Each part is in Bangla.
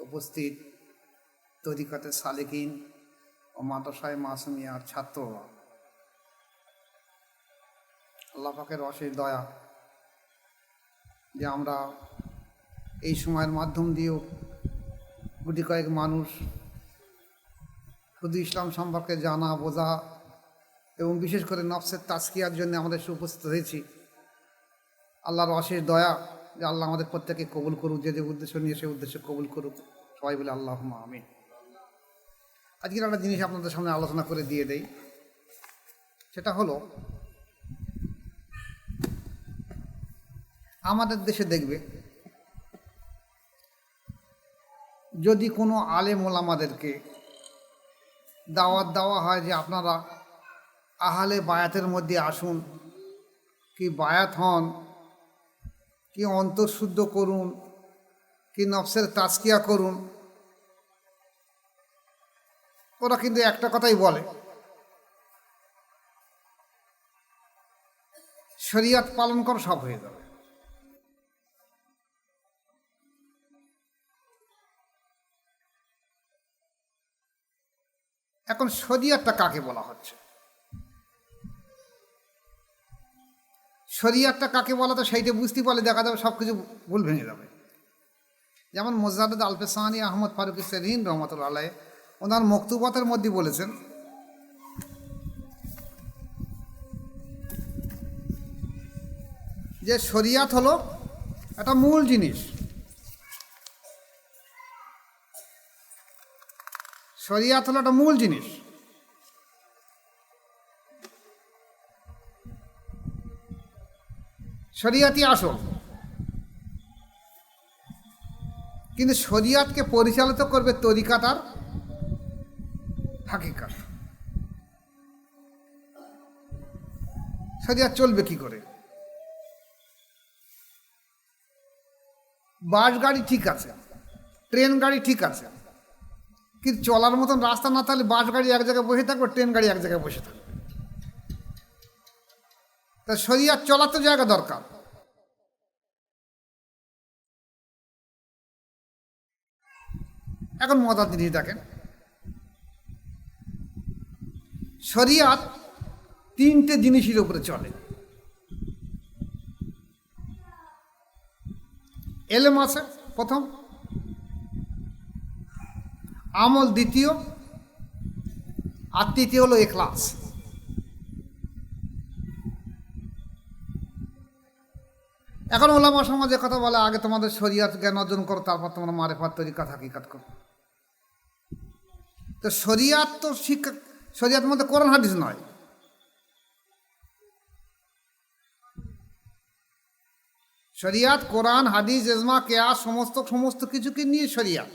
উপস্থিত তরিকাতে সালেকিন ও মাদ্রাসায়ে মাসুমিয়ার ছাত্ররা, আল্লাহ পাকের অশেষ দয়া যে আমরা এই সময়ের মাধ্যম দিয়েও গুটি কয়েক মানুষ শুধু ইসলাম সম্পর্কে জানা বোঝা এবং বিশেষ করে নফসের তাজকিয়ার জন্য আমাদের উপস্থিত হয়েছি। আল্লাহর অশেষ দয়া যে আল্লাহ আমাদের প্রত্যেকে কবুল করুক, যে যে উদ্দেশ্য নিয়ে সে উদ্দেশ্যে কবুল করুক। সবাই বলে আল্লাহুম্মা আমিন। আজকের একটা জিনিস আপনাদের সামনে আলোচনা করে দিয়ে দেই, সেটা হলো আমাদের দেশে দেখবে যদি কোনো আলেম ওলামাদেরকে দাওয়াত দেওয়া হয় যে আপনারা আহলে বায়াতের মধ্যে আসুন, কি বায়াত হন, কি অন্তর্শুদ্ধ করুন, কি নফসের তাজকিয়া করুন, ওরা কিন্তু একটা কথাই বলে, শরিয়াত পালন করা সব হয়ে যাবে। এখন শরিয়াতটা কাকে বলা হচ্ছে, শরিয়াতটা কাকে বলা, তো সেইটা বুঝতে পারলে দেখা যাবে সব কিছু ভুল ভেঙে যাবে। যেমন মোজাদ্দেদ আলফেসানি আহমদ ফারুকী সেরিন রহমতুল্লাহ আলাইহ ওনার মকতুবাতের মধ্যে বলেছেন যে শরিয়াত হলো একটা মূল জিনিস, শরিয়াত হলো একটা মূল জিনিস। শরিয়াতই আসল, কিন্তু শরিয়াতকে পরিচালিত করবে তরিকাত আর হাকিকাত। শরিয়াত চলবে কি করে? বাস গাড়ি ঠিক আছে, ট্রেন গাড়ি ঠিক আছে, কিন্তু চলার মতন রাস্তা না থাকলে বাস গাড়ি এক জায়গায় বসে থাকবে, ট্রেন গাড়ি এক জায়গায় বসে থাকবে। তা শরিয়াত চলার তো জায়গা দরকার। এখন মজার জিনিস দেখেন, শরিয়াত তিনটে জিনিসের উপরে চলে। এলেম আছে প্রথম, আমল দ্বিতীয়, আর তৃতীয় হলো ইখলাস। এখন ওলামা সমাজে কথা বলে আগে তোমাদের শরিয়াত জ্ঞান অর্জন করো, তারপর তোমরা মারেফাত তরিকাত হাকিকাত করো। তো শরিয়াত তো শিক্ষা, শরিয়াতের মধ্যে কোরআন হাদিস নয়, শরিয়াত কোরআন হাদিস ইজমা কিয়াস সমস্ত কিছুকে নিয়ে শরিয়াত।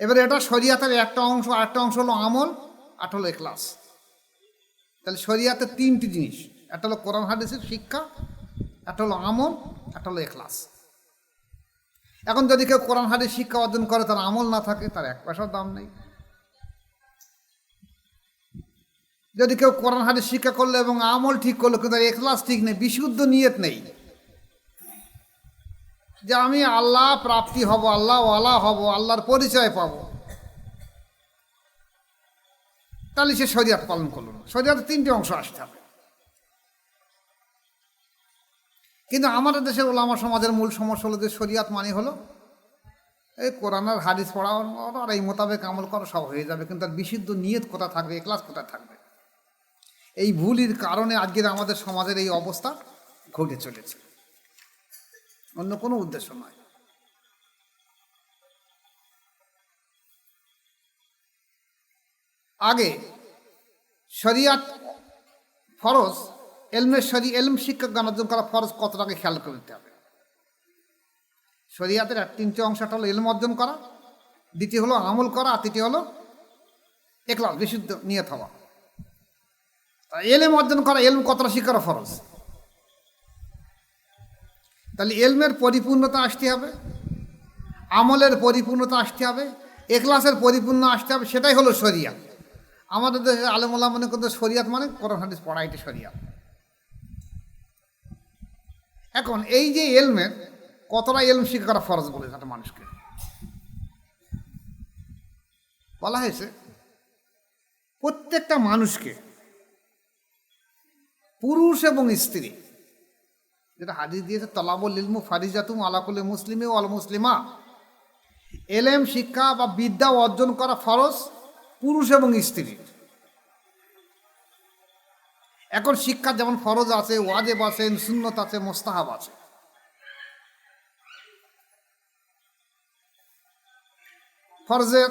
এবারে এটা শরিয়াতের একটা অংশ, আরেকটা অংশ হলো আমল, আরেকটা হলো ইখলাস। তাহলে শরিয়াতের তিনটি জিনিস, একটা হলো কোরআন হাদিসের শিক্ষা, একটা হলো আমল, একটা হলো ইখলাস। এখন যদি কেউ কোরআন হাদিস শিক্ষা অর্জন করে তার আমল না থাকে, তার এক পয়সার দাম নেই। যদি কেউ কোরআন হাদিস শিক্ষা করলো এবং আমল ঠিক করলো কিন্তু তার ইখলাস ঠিক নেই, বিশুদ্ধ নিয়ত নেই যে আমি আল্লাহ প্রাপ্তি হব, আল্লাহ ওয়ালা হব, আল্লাহর পরিচয় পাবো, তাহলে সে শরিয়াত পালন করলো না। শরিয়াতের তিনটে অংশ আসতে হবে। কিন্তু আমাদের দেশের ওলামা সমাজের মূল সমস্যা হলো যে শরিয়াত মানে হলো এই কোরআন আর হাদিস পড়া আর এই মোতাবেক আমল করা সব হয়ে যাবে, কিন্তু তার বিশুদ্ধ নিয়ত কোথায় থাকবে, ইখলাস কোথায় থাকবে? এই ভুলের কারণে আজকের আমাদের সমাজের এই অবস্থা ঘটে চলেছে, অন্য কোনো উদ্দেশ্য নয়। আগে শরিয়াত ফরজ, এলম শিক্ষা জ্ঞান অর্জন করা ফরজ, কতটাকে খেয়াল করতে হবে। শরিয়াতের তিনটে অংশটা হলো এলম অর্জন করা, দ্বিতীয় হলো আমল করা, আর তৃতীয় হলো ইখলাস, বিশুদ্ধ নিয়ত হওয়া। এলম অর্জন করা, এলম কতটা শিক্ষার ফরজ। তাহলে এলমের পরিপূর্ণতা আসতে হবে, আমলের পরিপূর্ণতা আসতে হবে, ইখলাসের পরিপূর্ণ আসতে হবে, সেটাই হলো শরিয়াত। আমাদের দেশে আলেম ওলামা মনে করতে শরিয়াত মানে কোরআন হাদিস পড়া, এটা শরিয়াত। এখন এই যে এলমের কতটা এলম শিক্ষা করা ফরজ বলেছে একটা মানুষকে? বলা হয়েছে প্রত্যেকটা মানুষকে, পুরুষ এবং স্ত্রী, যেটা হাদিস দিয়েছে তলাবুল ইলমু ফারিজাতুম আলা কুল্লি মুসলিমে ওয়াল মুসলিমা, এলেম শিক্ষা বা বিদ্যা অর্জন করা ফরজ পুরুষ এবং স্ত্রী। এখন শিক্ষা যেমন ফরজ আছে, ওয়াজিব আছে, সুন্নত আছে, মুস্তাহাব আছে। ফরজের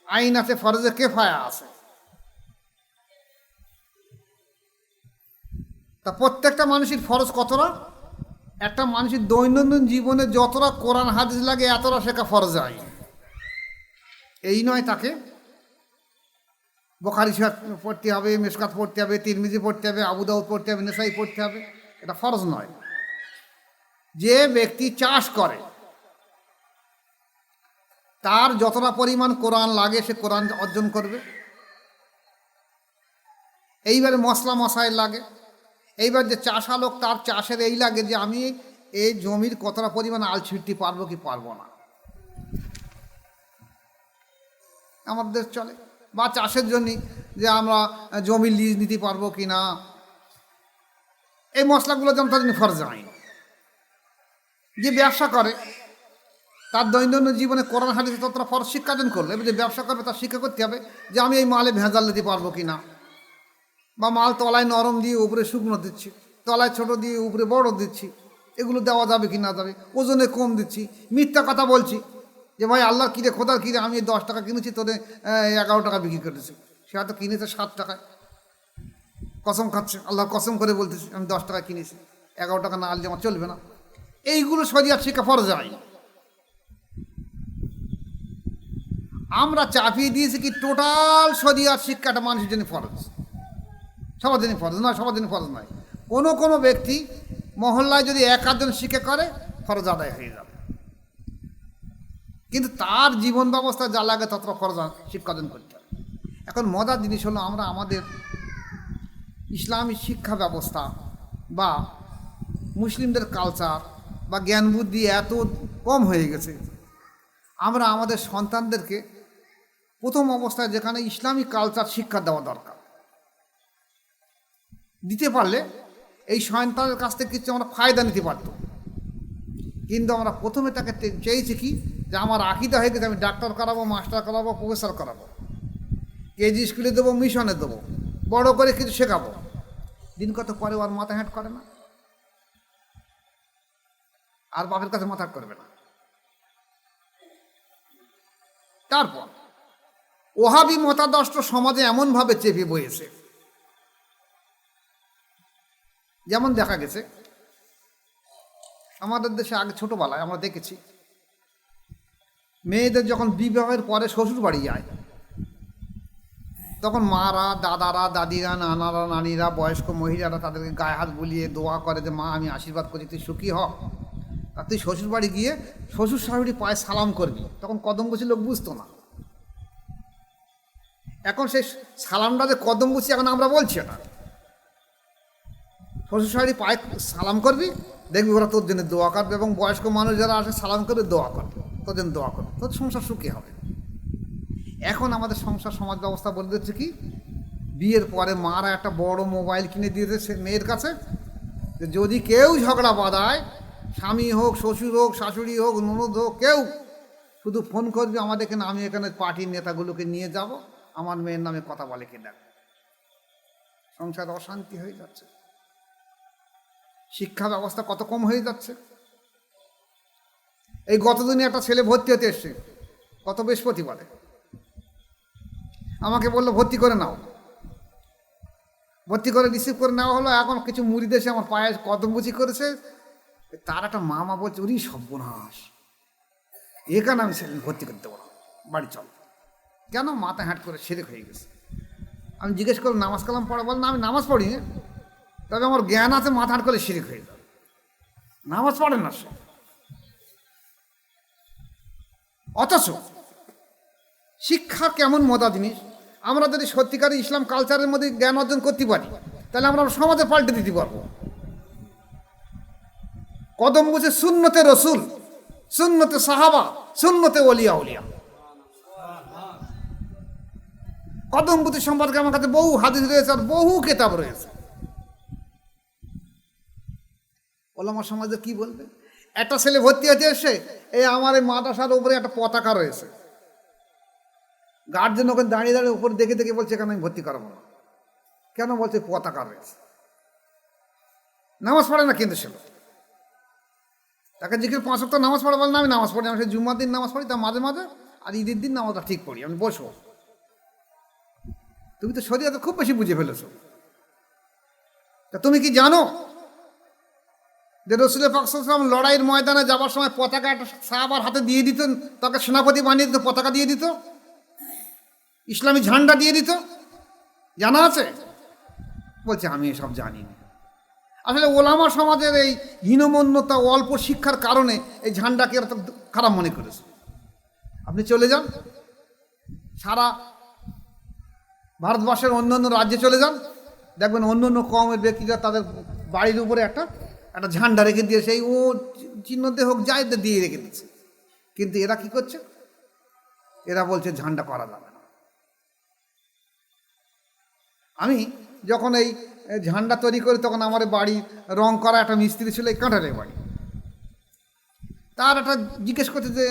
আইন আছে, ফরজে কেফায়া আছে। তা প্রত্যেকটা মানুষের ফরজ কতটা? একটা মানুষের দৈনন্দিন জীবনে যতটা কোরআন হাদিস লাগে এতটা শেখা ফরজ আইন। এই নয় তাকে বুখারী শরীফ পড়তে হবে, মিশকাত পড়তে হবে, তিরমিজি পড়তে হবে, আবু দাউদ পড়তে হবে, নেসাই পড়তে হবে, এটা ফরজ নয়। যে ব্যক্তি চাষ করে তার যতটা পরিমাণ কোরআন লাগে সে কোরআন অর্জন করবে। এইবারে মশলা মশাই লাগে, এইবার যে চাষা লোক তার চাষের এই লাগে যে আমি এই জমির কতটা পরিমাণ আল ছিটতে পারবো কি পারবো না, আমাদের চলে। বা চাষের জন্য যে আমরা জমি লিজ নিতে পারবো কি না, এই মশলাগুলো যেমন তার জন্য ফরজ আইন। যে ব্যবসা করে তার দৈনন্দিন জীবনে কোরআন হাদিসে ততটা ফরজ শিক্ষার্জন করলে, যে ব্যবসা করবে তার শিক্ষা করতে হবে যে আমি এই মালে ভেজাল দিতে পারবো কি না, বা মাল তলায় নরম দিয়ে উপরে শুকনো দিচ্ছি, তলায় ছোট দিয়ে উপরে বড় দিচ্ছি, এগুলো দেওয়া যাবে কি না যাবে, ওজনে কম দিচ্ছি, মিথ্যা কথা বলছি যে ভাই আল্লাহর কিরে খোদার কিরে আমি 10 টাকা কিনেছি, তোদের 11 টাকা বিক্রি করেছি। সে হয়তো কিনেছে 7 টাকায়, কসম খাচ্ছে, আল্লাহ কসম করে বলতেছি আমি 10 টাকা কিনেছি, 11 টাকা না আনলে আমার চলবে না। এইগুলো শরিয়াত শিক্ষা ফরজ আইন। আমরা চাপিয়ে দিয়েছি কি টোটাল শরিয়াত শিক্ষাটা মানুষের জন্য ফরজ, সবার জন্য ফরজ নয়, সবার জন্য ফরজ নয়। কোনো কোনো ব্যক্তি মহল্লায় যদি 1-8 শিক্ষা করে ফরজ আদায় হয়ে যাবে, কিন্তু তার জীবন ব্যবস্থা যা লাগে ততটা ফরজ শিক্ষার্জন করতে হবে। এখন মজার জিনিস হলো আমরা আমাদের ইসলামী শিক্ষা ব্যবস্থা বা মুসলিমদের কালচার বা জ্ঞান বুদ্ধি এত কম হয়ে গেছে, আমরা আমাদের সন্তানদেরকে প্রথম অবস্থায় যেখানে ইসলামী কালচার শিক্ষা দেওয়া দরকার, দিতে পারলে এই সন্তানের কাছ থেকে কিছু আমরা ফায়দা নিতে পারত। কিন্তু আমরা প্রথমে তাকে চেয়েছি কি যে আমার আকিদা হয়ে গেছে আমি ডাক্তার করাবো, মাস্টার করাবো, প্রফেসর করাবো, কেজি স্কুলে দেবো, মিশনে দেবো, বড় করে কিছু শেখাবো। দিন কত পরে ওর মাথা হ্যাট করে না, আর বাপের কাছে মাথা করবে না। তারপর ওহাবি মতাদর্শ সমাজে এমনভাবে চেপে বইয়েছে, যেমন দেখা গেছে আমাদের দেশে আগে ছোটোবেলায় আমরা দেখেছি মেয়েদের যখন বিবাহের পরে শ্বশুর বাড়ি যায় তখন মারা, দাদারা, দাদিরা, নানারা, নানিরা, বয়স্ক মহিলারা তাদেরকে গায়ে হাত বুলিয়ে দোয়া করে যে মা আমি আশীর্বাদ করছি তুই সুখী হ। আর তুই শ্বশুর বাড়ি গিয়ে শ্বশুর শাশুড়ি পায়ে সালাম করবি। তখন কদম বসি লোক বুঝতো না, এখন সেই সালামটা যে কদম বসি এখন আমরা বলছি না। শ্বশুর শাশুড়ি পায়ে সালাম করবি, দেখবি ওরা তোর জন্য দোয়া করবে, এবং বয়স্ক মানুষ যারা আসে সালাম করে দোয়া করবে, তোর জন্য দোয়া করবে, তোর সংসার সুখী হবে। এখন আমাদের সংসার সমাজ ব্যবস্থা বলে দিচ্ছে কি বিয়ের পরে মারা একটা বড় মোবাইল কিনে দিয়ে দিয়েছে মেয়ের কাছে, যে যদি কেউ ঝগড়া বাঁধায়, স্বামী হোক, শ্বশুর হোক, শাশুড়ি হোক, ননদ হোক, কেউ শুধু ফোন করবি আমাদের এখানে, আমি এখানে পার্টির নেতাগুলোকে নিয়ে যাব, আমার মেয়ের নামে কথা বলে কিনা। সংসার অশান্তি হয়ে যাচ্ছে, শিক্ষা ব্যবস্থা কত কম হয়ে যাচ্ছে। এই গতদিনে একটা ছেলে ভর্তি হতে এসছে, গত বৃহস্পতিবারে আমাকে বললো ভর্তি করে নাও, ভর্তি করে রিসিভ করে নেওয়া হলো। এখন কিছু মুড়ি দেশে আমার পায়ে কদমবুচি করেছে, তার একটা মামা বলছে ওরই সর্বনাশ, এখানে আমি ছেলে ভর্তি করতে পারবো, বাড়ি চল। কেন? মাথা হ্যাট করে শিরক হয়ে গেছে। আমি জিজ্ঞেস করলাম নামাজ কালাম পড়া, বল না আমি নামাজ পড়ি, তবে আমার জ্ঞান আছে, মাথা হ্যাট করে শিরক হয়ে যাবে, নামাজ পড়ে না সে। অথচ শিক্ষা কেমন মজা জিনিস, আমরা যদি সত্যিকারে ইসলাম কালচারের মধ্যে জ্ঞান অর্জন করতে পারি তাহলে আমরা সমাজে পাল্টে দিতে পারবো। কদম বুঝে সুন্নতে রসুল, সুন্নতে সাহাবা, সুন্নতে ওলিয়া উলিয়া। কদম বুঝি সম্পর্কে আমার কাছে বহু হাদিস রয়েছে আর বহু কেতাব রয়েছে। ওলামা সমাজে কি বলবে? একটা ছেলে ভর্তি হতে এসে এই আমার এই মাদ্রাসার উপরে একটা পতাকা রয়েছে, গার্জেন ওখানে দাঁড়িয়ে দাঁড়িয়ে উপরে দেখে দেখে বলছে কেন আমি ভর্তি করাবো না। কেন? বলছে পতাকা রয়েছে। নামাজ পড়ে না কিন্তু ছিল, তাকে জিজ্ঞেস 5 ওয়াক্ত নামাজ পড়া বলে না, আমি নামাজ পড়ি, আমি সেই জুম্মার দিন নামাজ পড়ি, তার মাঝে মাঝে, আর ঈদের দিন নামাজটা ঠিক পড়ি, আমি বসবো। তুমি তো শরীয়তে খুব বেশি বুঝে ফেলেছো। তা তুমি কি জানো যে রসুল পাক সাল্লাল্লাহু আলাইহি ওয়াসাল্লাম লড়াইয়ের ময়দানে যাবার সময় পতাকা একটা সাহাবার হাতে দিয়ে দিত, তাকে সেনাপতি বানিয়ে দিত, পতাকা দিয়ে দিত, ইসলামী ঝান্ডা দিয়ে দিত? জানা আছে? বলছে আমি এসব জানি না। আসলে ওলামা সমাজের এই হীনমন্যতা, অল্প শিক্ষার কারণে এই ঝান্ডাকে এত খারাপ মনে করেছে। আপনি চলে যান সারা ভারতবর্ষের অন্য অন্য রাজ্যে চলে যান, দেখবেন অন্য অন্য কমের ব্যক্তিরা তাদের বাড়ির উপরে একটা ঝান্ডা রেখে দিয়ে সেই ও চিহ্ন দিয়ে হোক যাই দিয়ে রেখে দিচ্ছে। কিন্তু এরা কি করছে? এরা বলছে ঝান্ডা করা যাবে না। আমি যখন এই ঝান্ডা তৈরি করি তখন আমার বাড়ি রং করা একটা মিস্ত্রি ছিল, এই কাঁঠালের বাড়ি। তার একটা জিজ্ঞেস করছে যে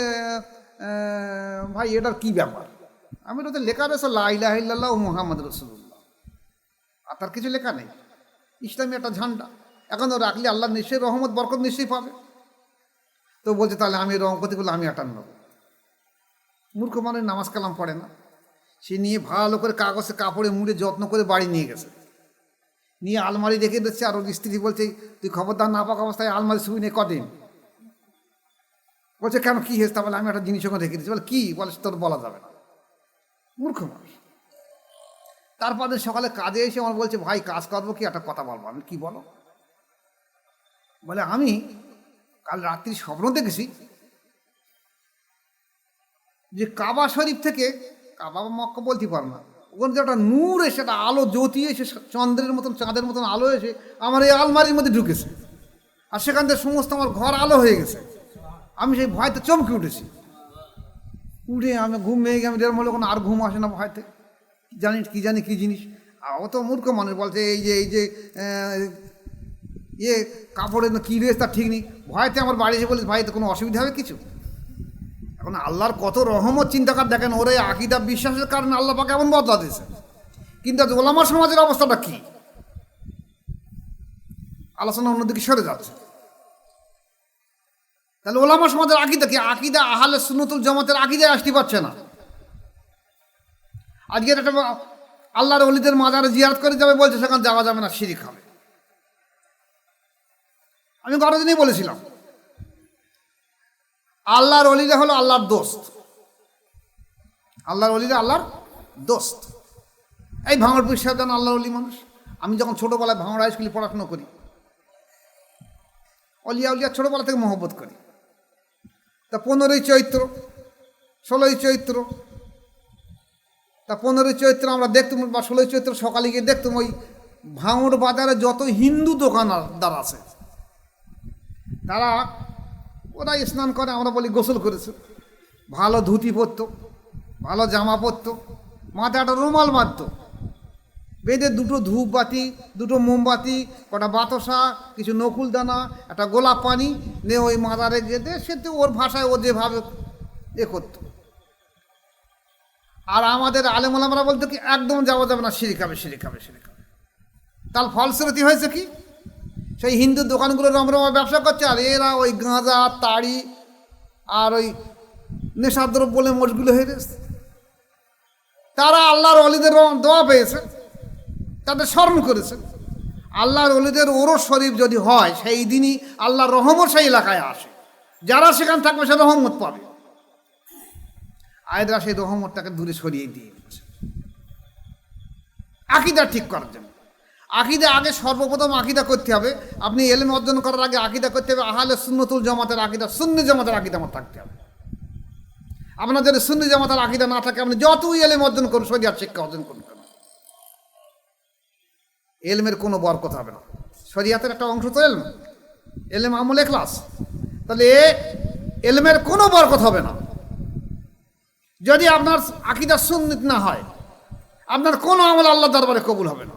ভাই এটার কি ব্যাপার? আমি ওদের লেখা রয়েছে লা ইলাহা ইল্লাল্লাহু মুহাম্মাদুর রাসূলুল্লাহ, আর তার কিছু লেখা নেই। ইসলামী একটা ঝান্ডা, এখন ও রাখলে আল্লাহ নিশ্চয়ই রহমত বরকত নিশ্চয়ই পাবে। তো বলছে তাহলে আমি রং করতে গেলে আমি একটা নেব। মূর্খ মানুষ নামাজ কালাম পড়ে না, সে নিয়ে ভালো করে কাগজে কাপড়ে মুড়ে যত্ন করে বাড়ি নিয়ে গেছে, নিয়ে আলমারি রেখে দিচ্ছে। আর ওর স্ত্রী বলছে তুই খবরদার না পাক অবস্থায় আলমারি শুই নেই কদিন। বলছে কেন কি হয়েছে? বলে আমি একটা জিনিস ওখানে রেখে দিচ্ছি। বলে কি? বলে তোর বলা যাবে না। মূর্খ মানুষ। তারপরে সকালে কাজে এসে আমার বলছে ভাই কাজ করবো কি, একটা কথা বলবো। আমি কি বলো? বলে আমি কাল রাত্রি স্বপ্ন দেখেছি যে কাবা শরীফ থেকে, কাবা মক্কা বলতে পারো না, ওখানে যে একটা নূর এসে, একটা আলো জ্যোতি এসে, চন্দ্রের মতন চাঁদের মতন আলো এসে আমার এই আলমারির মধ্যে ঢুকেছে, আর সেখান থেকে সমস্ত আমার ঘর আলো হয়ে গেছে। আমি সেই ভয়তে চমকে উঠেছি। উঠে আমি ঘুম ভেঙে গিয়ে আমি দেড় মনে কোনো আর ঘুম আসে না ভয়তে, জানি কি জিনিস। ও তো মূর্খ মানুষ বলছে এই যে কাপড়ের কী রয়েছে তার ঠিক নেই। ভয়তে আমার বাড়ি এসে বলিস ভাই তো কোনো অসুবিধা হবে কিছু? এখন আল্লাহর কত রহমত চিন্তাকার দেখেন, ওর এই আকিদা বিশ্বাসের কারণে আল্লাহ পাক এমন বদলা দিয়েছে। কিন্তু ওলামা সমাজের অবস্থাটা কি? আলোচনা অন্যদিকে সরে যাচ্ছে। তাহলে ওলামা সমাজের আকিদা কি? আকিদা আহলে সুন্নাতুল জামাতের আকিদায় আসতে পারছে না। আজকে একটা আল্লাহর ওলিদের মাজারে জিয়ারত করে যাবে, বলছে সেখানে যাওয়া যাবে না, শিরিক হবে। আমি গত দিনই বলেছিলাম আল্লাহর ওলিরা হলো আল্লাহর দোস্ত, আল্লাহর ওলিরা আল্লাহর দোস্ত। এই ভাঙড়পুর সাহেব আল্লাহর ওলি মানুষ। আমি যখন ছোটোবেলায় ভাঙড় হাই স্কুলে পড়াশোনা করি, অলিয়া উলিয়া ছোটোবেলা থেকে মহব্বত করি। তা 15ই চৈত্র, 16ই চৈত্র, তা 15ই চৈত্র আমরা দেখতাম, বা 16ই চৈত্র সকালে গিয়ে দেখতাম ওই ভাঙড় বাজারে যত হিন্দু দোকানদার আছে তারা ওরা স্নান করে, আমরা বলি গোসল করেছে, ভালো ধুতি পরতো, ভালো জামা পরতো, মাথায় একটা রুমাল বাঁধতো, বেঁধে দুটো ধূপবাতি, দুটো মোমবাতি, কটা বাতাসা, কিছু নকুল দানা, একটা গোলাপ পানি নিয়ে ওই মাজারে গেতে সে তো ওর ভাষায় ও যেভাবে করত। আর আমাদের আলেমোলামারা বলতো কি একদম যাওয়া যাবে না, শিরিক হবে। তার ফলশ্রুতি হয়েছে কি, সেই হিন্দু দোকানগুলো রমরমা ব্যবসা করছে, আর এরা ওই গাঁজা, তাড়ি আর ওই নেশাদ্রব্য বলে মশগুলো হয়ে গেছে। তারা আল্লাহর ওলিদের দোয়া পেয়েছে, তাদের স্মরণ করেছে। আল্লাহর ওলিদের ওরস শরীফ যদি হয় সেই দিনই আল্লাহর রহমত সেই এলাকায় আসে, যারা সেখানে থাকবে সে রহমত পাবে। আয়দরা সেই রহমতটাকে দূরে সরিয়ে দিয়ে দিচ্ছে আকিদা ঠিক করার জন্য। আকিদা আগে সর্বপ্রথম আকিদা করতে হবে। আপনি এলেম অর্জন করার আগে আকিদা করতে হবে আহলে সুন্নাতুল জামাতের আকিদা, সুন্নি জামাতের আকিদা আমার থাকতে হবে। আপনার যদি সুন্নি জামাতের আকিদা না থাকে, আপনি যতই এলেম অর্জন করুন, শরিয়াত শিক্ষা অর্জন করুন কেন, এলমের কোনো বরকত হবে না। শরিয়াতের একটা অংশ তো এলম, এলেম আমল এখলাস, তাহলে এলমের কোনো বরকত হবে না যদি আপনার আকীদা সুন্নাত না হয়। আপনার কোনো আমল আল্লাহ দরবারে কবুল হবে না।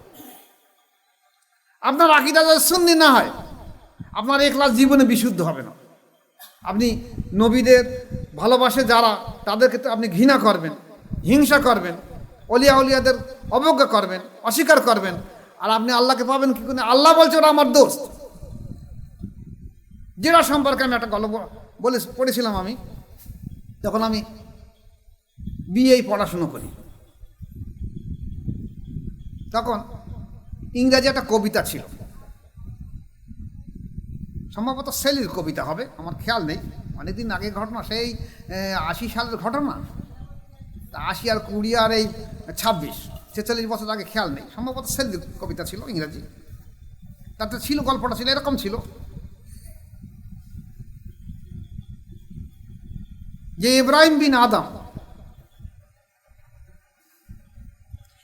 আপনার আকীদা যদি সুন্নি না হয়, আপনার এখলাস জীবনে বিশুদ্ধ হবে না। আপনি নবীদের ভালোবাসে যারা, তাদেরকে তো আপনি ঘৃণা করবেন, হিংসা করবেন, অলিয়া উলিয়াদের অবজ্ঞা করবেন, অস্বীকার করবেন, আর আপনি আল্লাহকে পাবেন কি করে? আল্লাহ বলছে ওরা আমার দোস্ত। যেটা সম্পর্কে আমি একটা গল্প পড়েছিলাম, আমি তখন আমি বিএ পড়াশুনো করি, তখন ইংরাজি একটা কবিতা ছিল, সম্ভবত সেলির কবিতা হবে, আমার খেয়াল নেই, অনেকদিন আগের ঘটনা, সেই 80 সালের ঘটনা, 80 আর 20 আর এই 26 46 বছর আগে, খেয়াল নেই, সম্ভবত সেলির কবিতা ছিল ইংরাজি। তাতে ছিল, গল্পটা ছিল এরকম ছিল যে ইব্রাহিম বিন আদম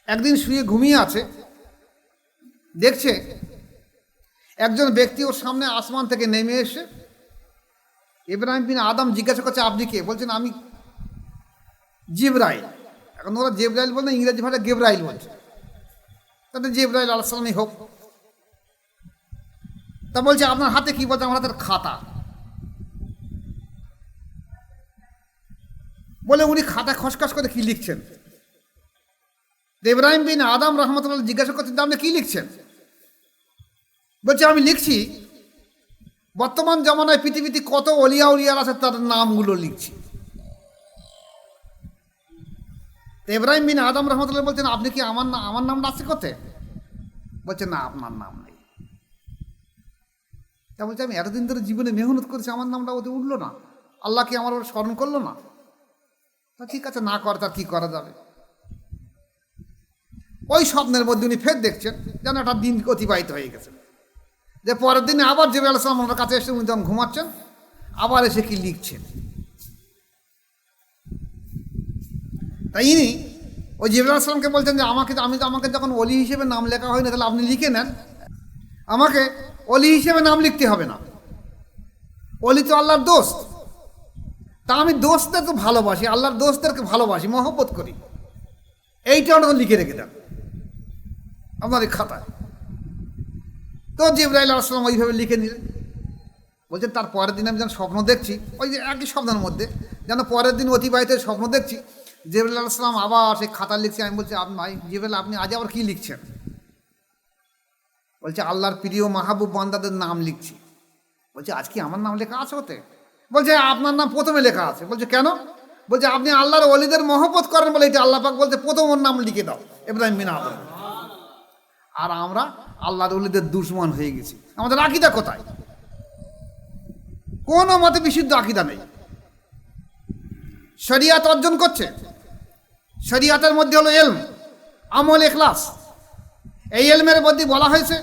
একদিন শুয়ে ঘুমিয়ে আছে, দেখছে একজন ব্যক্তি ওর সামনে আসমান থেকে নেমে এসে, ইব্রাহিম বিন আদম জিজ্ঞাসা করছে আপনি কে? বলছেন আমি জিবরাইল। এখন ওরা জিবরাইল বলে, ইংরেজি ভাষায় গেব্রাইল বলছে, তাদের জিবরাইল আলাইহিস সালামই হোক। তা বলছে আপনার হাতে কি? বলছে আমার হাতের খাতা। বলে উনি খাতা খসখস করে কি লিখছেন? ইব্রাহিম বিন আদম রহমতুল্লাহ জিজ্ঞাসা করছেন আপনি কি লিখছেন? বলছে আমি লিখছি বর্তমান জমানায় পৃথিবীতে কত অলিয়া উলিয়ার আছে তাদের নামগুলো লিখছি। ইব্রাহিম বিন আদম রহমতুল্লাহ বলছেন আপনি কি আমার নামটা আছে কোথায়? বলছে না, আপনার নাম নেই। তা বলছে আমি এতদিন ধরে জীবনে মেহনত করেছি, আমার নামটা ওতে উঠলো না, আল্লাহ কি আমার ওর স্মরণ করলো না? তা ঠিক আছে, না করে তার কি করা যাবে। ওই স্বপ্নের মধ্যে উনি ফের দেখছেন যেন একটা দিন অতিবাহিত হয়ে গেছে, যে পরের দিনে আবার জিবরাইল আলাইহিস সালাম ওনার কাছে এসে উনি যখন ঘুমাচ্ছেন, আবার এসে কি লিখছেন। তাই ইনি ওই জিবরাইল আলাইহিস সালামকে বলছেন যে আমাকে যখন অলি হিসেবে নাম লেখা হয় না, তাহলে আপনি লিখে নেন, আমাকে অলি হিসেবে নাম লিখতে হবে না, অলি তো আল্লাহর দোস্ত, তা আমি দোস্তদেরকে ভালোবাসি, আল্লাহর দোস্তদেরকে ভালোবাসি, মহব্বত করি, এইটা ওটা লিখে রেখে দেন আপনার এই খাতায়। তো জিবরাইল আলাইহিস সালাম ওইভাবে লিখে নিলেন। বলছেন তার পরের দিন আমি যেন স্বপ্ন দেখছি, ওই যে একই স্বপ্নের মধ্যে যেন পরের দিন অতিবাহিত স্বপ্ন দেখছি, জিবরাইল আলাইহিস সালাম আবার সেই খাতা লিখছে। আমি বলছি জিবরাইল আপনি আজ আবার কি লিখছেন? বলছে আল্লাহর প্রিয় মাহবুব বান্দাদের নাম লিখছি। বলছে আজ কি আমার নাম লেখা আছে ওতে? বলছে আপনার নাম প্রথমে লেখা আছে। বলছে কেন? বলছে আপনি আল্লাহর ওলিদের মহব্বত করেন বলে এটা আল্লাহ পাক বলছে প্রথম ওর নাম লিখে দাও, ইব্রাহিম বিন আদম। আর আমরা আল্লাহর ওলিদের দুশমন হয়ে গেছি। আমাদের আকীদা কোথায়? কোনো মতে বিশুদ্ধ আকীদা নেই। শরিয়াত অর্জন করছে, শরিয়াতের মধ্যে হলো এলম, আমল, ইখলাস। এই এলমের মধ্যে বলা হয়েছে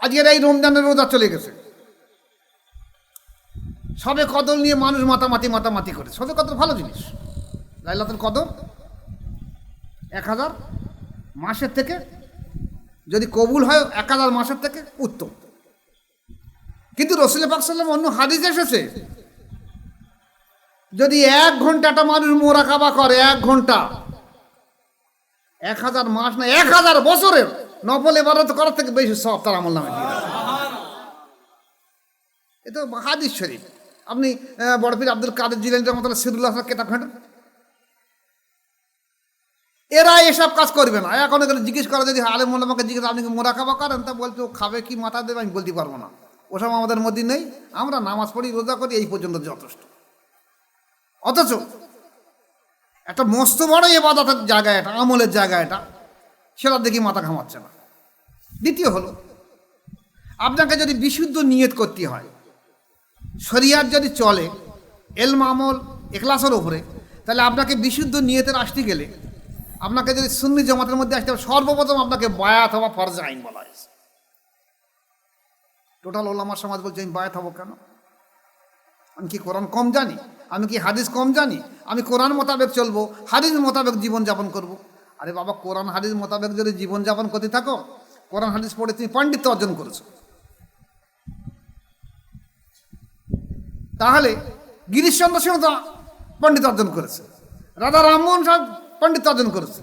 আজকের এই রমজানের রোজা চলে গেছে, সবে কদর নিয়ে মানুষ মাতামাতি করে। সবে কদর ভালো জিনিস, লাইলাতুল কদর 1000 মাসের থেকে যদি কবুল হয় 1000 মাসের থেকে উত্তম। কিন্তু রাসূল পাক সাল্লাল্লাহু আলাইহি ওয়াসাল্লাম অন্য হাদিস এসেছে যদি 1 ঘন্টাটা মানুষ মুরাকাবা করে, 1 ঘন্টা 1000 মাস না 1000 বছরের নফল ইবাদত করার থেকে বেশি সওয়াব তার আমলনামায় দিয়ে দেয়। এটা হাদিস শরীফ। আপনি বড় পীর আব্দুল কাদের জিলানী রহমাতুল্লাহ সিরুল্লাহ কিতাব ঘাটেন, এরা এসব কাজ করবে না। এখন এখানে জিজ্ঞেস করা, যদি আলেম ওলামাকে জিজ্ঞেস আপনি কি মুরাকাবা করেন, তা বলতে ও খাবে কি মাথা দেবে আমি বলতে পারবো না, ওসব আমাদের মধ্যে নেই, আমরা নামাজ পড়ি, রোজা করি, এই পর্যন্ত যথেষ্ট। অথচ একটা মস্ত বড় ইবাদতের জায়গা, এটা আমলের জায়গা, এটা সেটা দেখি মাথা ঘামাচ্ছে না। দ্বিতীয় হলো আপনাকে যদি বিশুদ্ধ নিয়ত করতে হয়, শরিয়াত যদি চলে এলম আমল ইখলাসের উপরে, তাহলে আপনাকে বিশুদ্ধ নিয়তের আসতে গেলে আপনাকে যদি সুন্নি জামাতের মধ্যে আসতে হবে, সর্বপ্রথম আপনাকে বায়াত হওয়া ফরজ আইন বলা হয়েছে। টোটাল ওলামা সমাজ বলছে আমি বায়াত হবো কেন? আমি কি কোরআন কম জানি? আমি কি হাদিস কম জানি? আমি কোরআন মোতাবেক চলবো, হাদিস মোতাবেক জীবনযাপন করব। আরে বাবা, কোরআন হাদিস মোতাবেক যদি জীবনযাপন করতে থাকো, কোরআন হাদিস পড়ে তুমি পাণ্ডিত্য অর্জন করেছো, তাহলে গিরিশচন্দ্র সিংহ তো পণ্ডিত অর্জন করেছে, রাধা রামমোহন সাহেব পণ্ডিত অর্জন করেছে,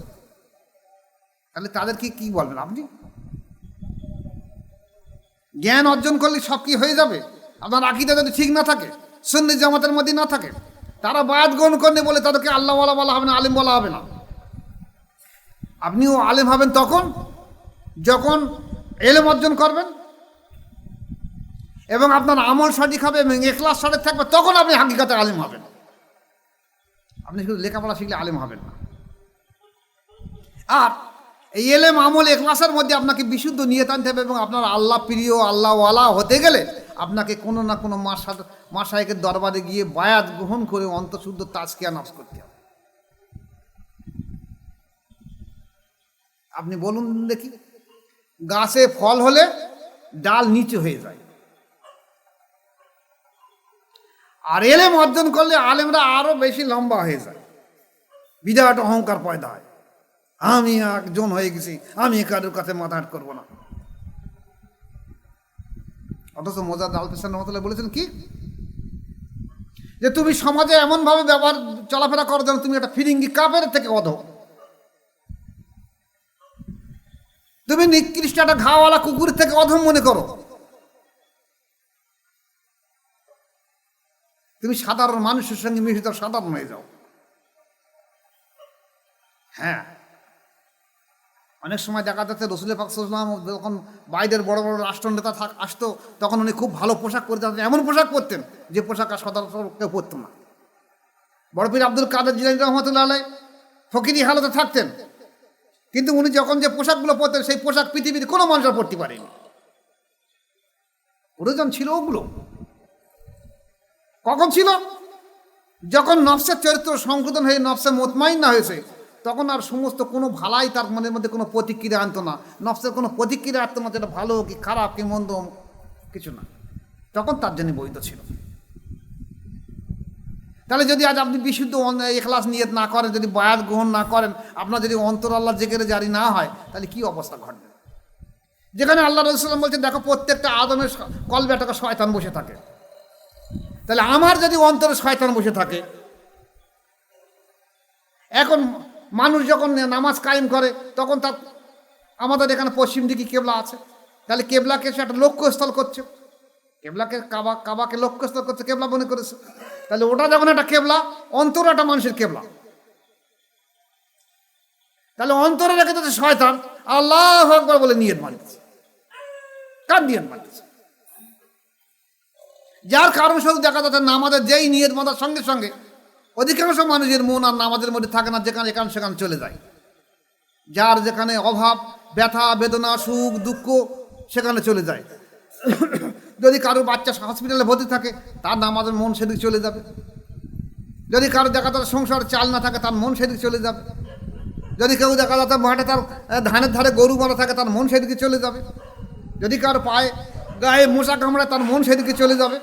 তাহলে তাদেরকে কি বলবেন আপনি? জ্ঞান অর্জন করলে সব কি হয়ে যাবে? আপনার আকীদা যদি ঠিক না থাকে, সুন্নি জামাতের মধ্যে না থাকে, তারা বায়াত গ্রহণ করবে বলে তাদেরকে আল্লাহওয়ালা বলা হবে না, আলিম বলা হবে না। আপনিও আলেম হবেন তখন যখন এলেম অর্জন করবেন এবং আপনার আমল সঠিক হবে এবং ইখলাস সঠিক থাকবে, তখন আপনি হাকিকাতে আলেম হবেন। আপনি শুধু লেখাপড়া শিখলে আলেম হবেন না। আর এই এলেম আমল ইখলাসের মধ্যে আপনাকে বিশুদ্ধ নিয়ত আনতে হবে এবং আপনার আল্লাহ প্রিয় আল্লাহওয়ালা হতে গেলে আপনাকে কোনো না কোনো মাশায়েখের দরবারে গিয়ে বায়াত গ্রহণ করে অন্তঃশুদ্ধ তাজকিয়া নফস করতে হবে। আপনি বলুন দেখি, গাছে ফল হলে ডাল নিচে হয়ে যায়, আর এলেম অর্জন করলে আলেমরা আরো বেশি লম্বা হয়ে যায়, বিরাট অহংকার পয়দা হয়, আমি একজন হয়ে গেছি, আমি কারোর কাছে মাথাহাট করবো না। অথচ মোজাদ্দেদ আল ফিসানি রাহমাতুল্লাহ বলেছেন কি, যে তুমি সমাজে এমন ভাবে ব্যবহার চলাফেরা করো যেন তুমি একটা ফিরিঙ্গি কাফের থেকে অধম, তুমি নিকৃষ্ট একটা ঘাওয়ালা কুকুরের থেকে অধম মনে করো, তুমি সাধারণ মানুষের সঙ্গে মিশিত সাধারণ হয়ে যাও। হ্যাঁ, অনেক সময় দেখা যাচ্ছে রসুল পাক সাল্লাল্লাহু আলাইহি ওয়াসাল্লাম যখন বাইরের বড় বড় রাষ্ট্রনেতা আসতো তখন উনি খুব ভালো পোশাক পরতে, এমন পোশাক পরতেন যে পোশাক আর সাধারণ কেউ পরতো না। বড় পীর আব্দুল কাদের জিলানী রহমাতুল্লাহ আলাইহি ফকিরি হালতে থাকতেন, কিন্তু উনি যখন যে পোশাকগুলো পরতেন সেই পোশাক পৃথিবীর কোনো মানুষ পরতে পারেনি। প্রয়োজন ছিল ওগুলো কখন ছিল? যখন নফসের চরিত্র সংশোধন হয়ে নফসে মুতমাইন্না হয়েছে, তখন আর সমস্ত কোনো ভালাই তার মনের মধ্যে কোনো প্রতিক্রিয়া আনতো না, নফসের কোনো প্রতিক্রিয়া আনতো না, যেটা ভালো কি খারাপ কি মন্দ কিছু না, তখন তার জন্য বৈধ ছিল। তাহলে যদি আজ আপনি বিশুদ্ধ ইখলাস নিয়ত না করেন, যদি বায়াত গ্রহণ না করেন, আপনার যদি অন্তর আল্লাহ জিকিরে জারি না হয়, তাহলে কি অবস্থা ঘটবে? যেখানে আল্লাহ রাসূল বলছেন দেখো প্রত্যেকটা আদমের কলবে একটা শয়তান বসে থাকে, তাহলে আমার যদি অন্তরে শয়তান বসে থাকে, এখন মানুষ যখন নামাজ কায়েম করে তখন তার আমাদের এখানে পশ্চিম দিকে কেবলা আছে, তাহলে কেবলাকে সে একটা লক্ষ্যস্থল করছে, কেবলাকে কাবাকে লক্ষ্যস্থল করছে, কেবলা মনে করেছে, তাহলে ওটা যখন একটা কেবলা, অন্তর একটা মানুষের কেবলা, তাহলে অন্তরে রেখে যাচ্ছে শয়তান আল্লাহু আকবার বলে নিয়ত মানতেছে, কার নিয়ত মানতেছে? যার কারণ শুধু দেখা যাচ্ছে নামাজের যেই নিয়ত মানার সঙ্গে সঙ্গে অধিকাংশ মানুষের মন আর নামাজের মধ্যে থাকে না, যেখানে এখানে সেখানে চলে যায়। যার যেখানে অভাব ব্যথা বেদনা সুখ দুঃখ সেখানে চলে যায়। যদি কারো বাচ্চা হসপিটালে ভর্তি থাকে তার নামাজের মন সেদিকে চলে যাবে, যদি কারো দেখা যাচ্ছে সংসার চাল না থাকে তার মন সেদিকে চলে যাবে, যদি কেউ দেখা যাচ্ছে মাঠে তার ধানের ধারে গরু মারা থাকে তার মন সেদিকে চলে যাবে, যদি কারো পায়ে গায়ে মশা কামড়ায় তার মন সেদিকে চলে যাবে।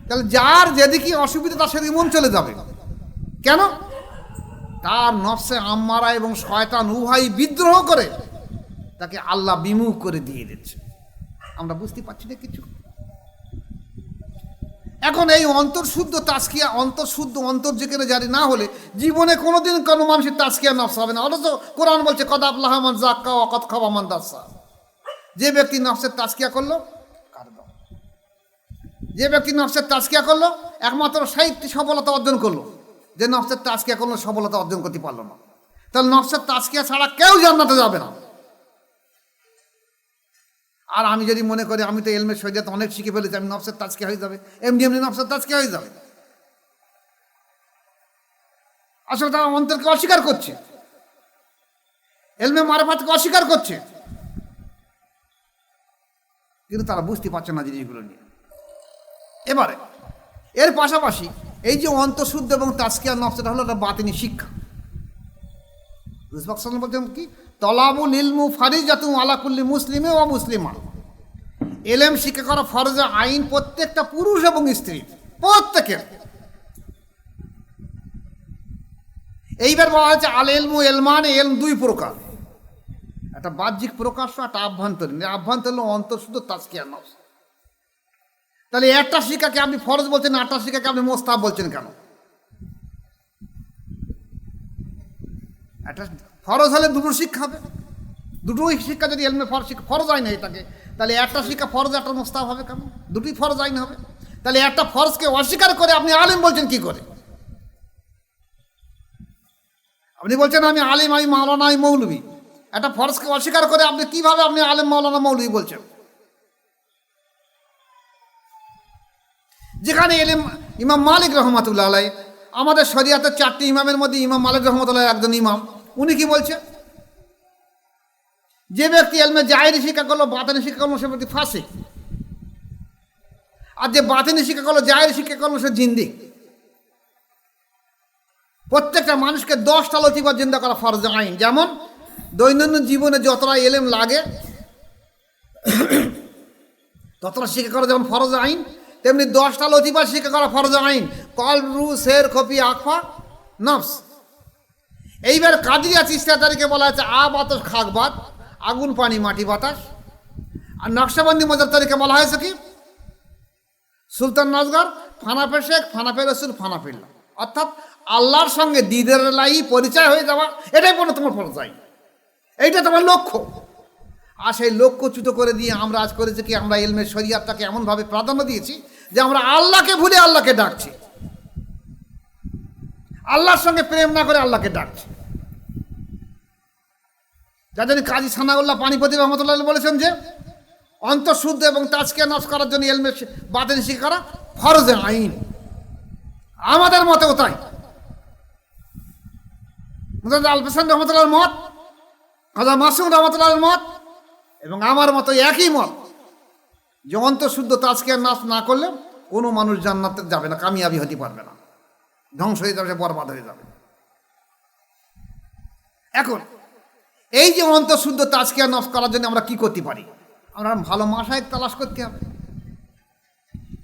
তাহলে যার যেদিকে অসুবিধা তার সেদিকে মন চলে যাবে। কেন? তার নফসে আম্মারা এবং শয়তান উভয় বিদ্রোহ করে তাকে আল্লাহ বিমুখ করে দিয়ে দিচ্ছে। আমরা বুঝতে পারছি না কিছু। এখন এই অন্তর্শুদ্ধ তাজকিয়া, অন্তর্শুদ্ধ অন্তর যেখানে জারি না হলে জীবনে কোনোদিন কোনো মানুষের তাজকিয়া নফস হবে না। অথচ কোরআন বলছে কদ আফলাহা মান যাক্কা ওয়া কদ খাবা মান দাসসা। যে ব্যক্তি নফসের তাজকিয়া করলো, যে ব্যক্তি নফসের তাজকিয়া করলো একমাত্র সেই সফলতা অর্জন করলো, যে নফসের তাজকিয়া করলো সফলতা অর্জন করতে পারলো না। তাহলে নফসের তাজকিয়া ছাড়া কেউ জান্নাতে যাবে না। আর আমি যদি মনে করি আমি তো এলমের শরীয়ত অনেক শিখে ফেলেছি, আমি নফসের তাজকিয়া হয়ে যাবে, এমনি এমনি নফসের তাজকিয়া হয়ে যাবে। আসলে তারা অন্তরকে অস্বীকার করছে, এলমে মারিফাতকে অস্বীকার করছে, কিন্তু তারা বুঝতে পারছে না জিনিসগুলো নিয়ে। এবারে এর পাশাপাশি এই যে অন্তঃশুদ্ধ এবং তাজকিয়া নফস, এটা হলো একটা বাতিনি শিক্ষা। বলছেন কি, তলাবুল ইলমু ফারিজাতুন আলা কুল্লি মুসলিমে ওয়া মুসলিমা। এলেম শিক্ষা করা ফরজে আইন প্রত্যেকটা পুরুষ এবং স্ত্রী প্রত্যেকের। এইবার বলা হচ্ছে আল ইলমু ইলমানে, ইলম দুই প্রকার, একটা বাহ্যিক প্রকাশ্য, একটা আভ্যন্তরীণ। আভ্যন্তরীণ অন্তঃশুদ্ধ তাজকিয়া নফস, তাহলে একটা শিক্ষাকে আপনি ফরজ বলছেন, আটটা শিক্ষাকে আপনি মোস্তাহাব বলছেন কেন? একটা ফরজ হলে দুটো শিক্ষা হবে, দুটো শিক্ষা যদি এলমে ফরজ আইন হয়ে থাকে, তাহলে একটা শিক্ষা ফরজ, একটা মোস্তাহাব হবে কেন? দুটোই ফরজ আইন হবে। তাহলে একটা ফরজকে অস্বীকার করে আপনি আলেম বলছেন কি করে? আপনি বলছেন আমি আলিম, আমি মাওলানা, আমি মৌলবী। একটা ফরজকে অস্বীকার করে আপনি কিভাবে আপনি আলেম, মাওলানা, মৌলবী বলছেন? যেখানে এলেম ইমাম মালিক রহমাতুল্লাহ আলাই, আমাদের শরিয়াতের 4টি ইমামের মধ্যে ইমাম মালিক রহমতুল্লাহ একজন ইমাম, উনি কি বলছে? যে ব্যক্তি এলমে জাহেরি শিক্ষা করলো, বাতিনি শিক্ষা করলো, সে ব্যক্তি ফাসিক। আর যে বাতিনি শিক্ষা করলো, জাহেরি শিক্ষা করলো, সে জিন্দিক। প্রত্যেকটা মানুষকে 10টা লতিফা জিন্দা করা ফরজ আইন। যেমন দৈনন্দিন জীবনে যতটা এলেম লাগে ততটা শিক্ষা করা যেমন ফরজ আইন, তেমনি 10টা লতিফা শিক্ষা করা ফরজ আইন। কল, রু, শের, কপি, আকফা, নফস। এইবার কাদিয়া চিস্তিয়া তারিখে বলা হচ্ছে বাতাস, খাক, বাত, আগুন, পানি, মাটি, বাতাস। আর নকশাবন্দি মজার তারিখে বলা হয়েছে কি? সুলতান নজগর, ফানাফে শেখ, ফানাফে রসুল, ফানাফিল্লা। অর্থাৎ আল্লাহর সঙ্গে দিদের লাই পরিচয় হয়ে যাওয়া, এটাই বলে তোমার ফরজ আইন, এইটা তোমার লক্ষ্য। আর সেই লক্ষ্যচ্যুত করে দিয়ে আমরা আজ করেছি কি, আমরা ইলমে শরিয়াতটাকে এমনভাবে প্রাধান্য দিয়েছি যে আমরা আল্লাহকে ভুলে আল্লাহকে ডাকছি, আল্লাহর সঙ্গে প্রেম না করে আল্লাহকে ডাকছি। যার জন্য কাজী সানাউল্লাহ পানিপতি রহমতুল্লাহ বলেছেন যে অন্তঃশুদ্ধ এবং তাজকিয়া নফস করার জন্য ইলমে বাতিনি শিক্ষা করা ফরজ আইন। আমাদের মতেও তাই। আল হাসান রহমতুল্লাহর মত, হাজা মাসুম রহমতুল্লাহর মত এবং আমার মতো একই মত যে অন্তঃশুদ্ধ তাজকিয়া নফস না করলে কোনো মানুষ জান্নাতে যাবে না, কামিয়াবি হতে পারবে না, ধ্বংস হয়ে যাবে, বরবাদ হয়ে যাবে। এখন এই যে অন্তঃশুদ্ধ তাজকিয়া নফস করার জন্য আমরা কি করতে পারি? আমরা ভালো মাশায়েখ তালাশ করতে হবে।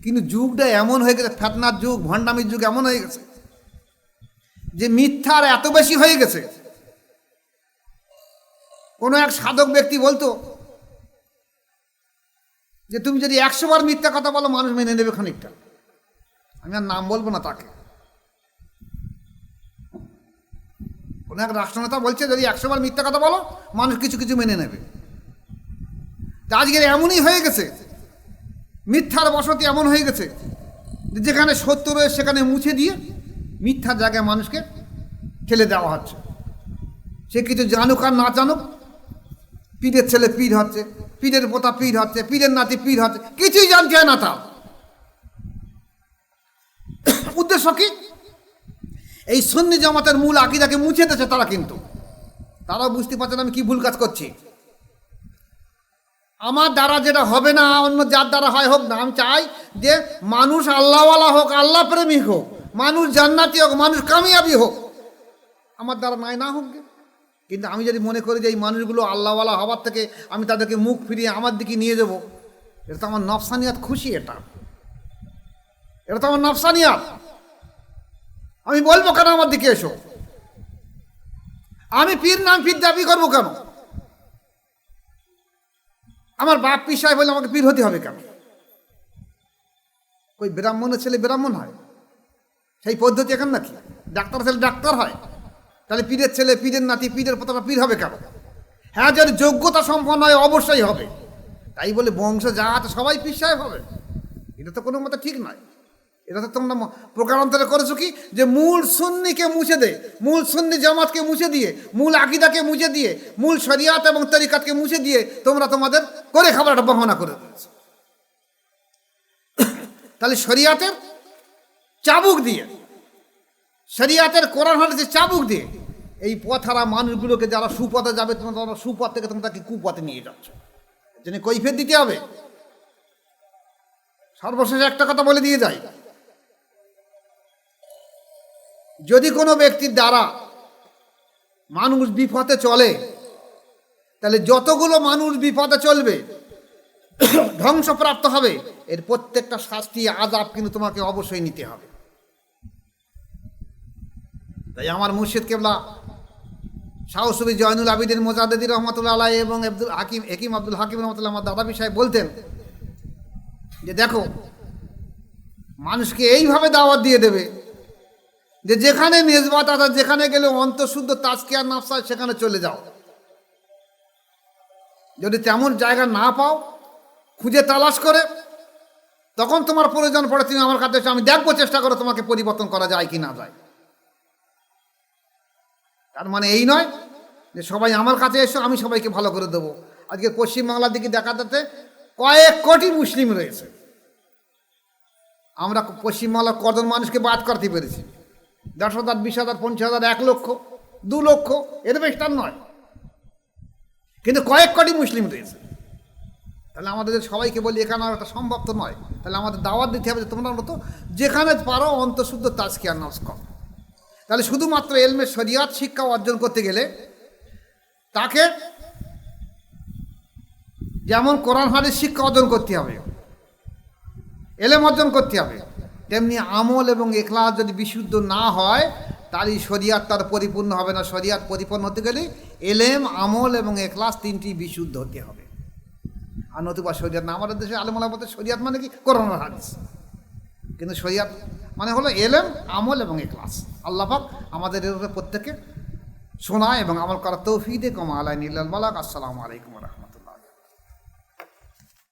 কিন্তু যুগটা এমন হয়ে গেছে, ফেতনার যুগ, ভণ্ডামির যুগ এমন হয়ে গেছে যে মিথ্যার এত বেশি হয়ে গেছে। কোনো এক সাধক ব্যক্তি বলতো যে তুমি যদি 100 বার মিথ্যা কথা বলো মানুষ মেনে নেবে খানিকটা। আমি আর নাম বলবো না তাকে। কোনো এক রাষ্ট্রনেতা বলছে যদি 100 বার মিথ্যা কথা বলো মানুষ কিছু কিছু মেনে নেবে। আজকের এমনই হয়ে গেছে, মিথ্যার বসতি এমন হয়ে গেছে যেখানে সত্য রয়েছে সেখানে মুছে দিয়ে মিথ্যার জায়গায় মানুষকে ঠেলে দেওয়া হচ্ছে। সে কিছু জানুক আর না জানুক, পীরের ছেলে পীর হচ্ছে, পীরের পোতা পীর হচ্ছে, পীরের নাতি পীর হচ্ছে, কিছুই জানতে হয় না তার। উদ্দেশ্য কি? এই সুন্নি জামাতের মূল আকীদাকে মুছে দিয়েছে তারা। কিন্তু তারাও বুঝতে পারছে না আমি কি ভুল কাজ করছি। আমার দ্বারা যেটা হবে না অন্য যার দ্বারা হয় হোক না, আমি চাই যে মানুষ আল্লাহওয়ালা হোক, আল্লাহ প্রেমিক হোক, মানুষ জান্নাতি হোক, মানুষ কামিয়াবি হোক, আমার দ্বারা নাই না হোক। কিন্তু আমি যদি মনে করি যে এই মানুষগুলো আল্লাহওয়ালা হওয়ার থেকে আমি তাদেরকে মুখ ফিরিয়ে আমার দিকে নিয়ে যাব, এটা তো আমার নফসানিয়াত খুশি। এটা তো আমার নফসানিয়াত। আমি বলবো কেন আমার দিকে এসো? আমি পীর নাম পীর দাবি করবো কেন? আমার বাপ পীর সাহেব বলে আমাকে পীর হতে হবে কেন? ওই ব্রাহ্মণের ছেলে ব্রাহ্মণ হয়, সেই পদ্ধতি এখন নাকি? ডাক্তার ছেলে ডাক্তার হয়, তাহলে পীরের ছেলে, পীরের নাতি, পীরের পোতা পীর হবে কেন? হ্যাঁ, যদি যোগ্যতা সম্পন্ন হয় অবশ্যই হবে। তাই বলে বংশ যা আছে সবাই পীর সাহেব হবে, এটা তো কোনো মতে ঠিক নয়। এটা তো তোমরা প্রকারান্তরে করেছো কি যে মূল সুন্নিকে মুছে দে, মূল সুন্নি জামাতকে মুছে দিয়ে, মূল আকীদাকে মুছে দিয়ে, মূল শরিয়াত এবং তরিকাতকে মুছে দিয়ে তোমরা তোমাদের করে খাবার একটা বাহানা করে দিয়েছো। তাহলে শরিয়াতের চাবুক দিয়ে, শরিয়াতের কোরআন হাদিসের চাবুক দিয়ে এই পথহারা মানুষগুলোকে যারা সুপথে যাবে তোমরা সুপথ থেকে তোমরা তাকে কুপথে নিয়ে যাচ্ছ, যিনি কৈফিয়ত দিতে হবে। সর্বশেষ একটা কথা বলে দিয়ে যাই, যদি কোনো ব্যক্তির দ্বারা মানুষ বিপথে চলে, তাহলে যতগুলো মানুষ বিপথে চলবে, ধ্বংসপ্রাপ্ত হবে, এর প্রত্যেকটা শাস্তি আযাব কিন্তু তোমাকে অবশ্যই নিতে হবে। তাই আমার মুর্শিদ কেবলা শাহ সুফি জয়নুল আবিদিন মোজাদ্দেদি রহমতুল্লাহ আলাইহি এবং হেকিম আব্দুল হাকিম রহমতুল্লাহ আমার দাদা সাহেব বলতেন যে দেখো মানুষকে এইভাবে দাওয়াত দিয়ে দেবে যে যেখানে মেজবাত আছে, যেখানে গেলে অন্তঃশুদ্ধ তাজকিয়া নফস হয়, সেখানে চলে যাও। যদি তেমন জায়গা না পাও, খুঁজে তালাশ করে, তখন তোমার প্রয়োজন পড়ে, তুমি আমার কাছে এসে আমি দেখবো, চেষ্টা করো তোমাকে পরিবর্তন করা যায় কি না যায়। তার মানে এই নয় যে সবাই আমার কাছে এসো, আমি সবাইকে ভালো করে দেবো। আজকে পশ্চিমবাংলার দিকে দেখা যাচ্ছে কয়েক কোটি মুসলিম রয়েছে। আমরা পশ্চিমবাংলার কজন মানুষকে বাদ করতে পেরেছি? 10,000, 20,000, 50,000, 1 লক্ষ, 2 লক্ষ, এর বেশ তার নয়, কিন্তু কয়েক কোটি মুসলিম রয়েছে। তাহলে আমাদের সবাইকে বলি এখানে একটা সম্ভব তো নয়। তাহলে আমাদের দাওয়াত দিতে হবে যে তোমরা মতো যেখানে পারো অন্তঃশুদ্ধ তাজকিয়া নফস করো। তাহলে শুধুমাত্র এলমে শরিয়াত শিক্ষা অর্জন করতে গেলে তাকে যেমন কোরআন হাদিস শিক্ষা অর্জন করতে হবে, এলেম অর্জন করতে হবে, তেমনি আমল এবং ইখলাস যদি বিশুদ্ধ না হয়, তার এই শরিয়াত তার পরিপূর্ণ হবে না। শরিয়াত পরিপূর্ণ হতে গেলে এলেম, আমল এবং ইখলাস তিনটি বিশুদ্ধ হতে হবে। আর নতুবা শরিয়াত না। আমাদের দেশে আলেমুলামা বলতে শরিয়াত মানে কি? কোরআন আর হাদিস। কিন্তু শরিয়াত মানে হলো এলেম, আমল এবং ইখলাস। আল্লাহ পাক আমাদের এর উপরে প্রত্যেকে শোনা এবং আমল করার তৌফিক দিয়ে কমা আলাইহিল বালাগ। আসসালামু আলাইকুম ওয়া রাহমাতুল্লাহ।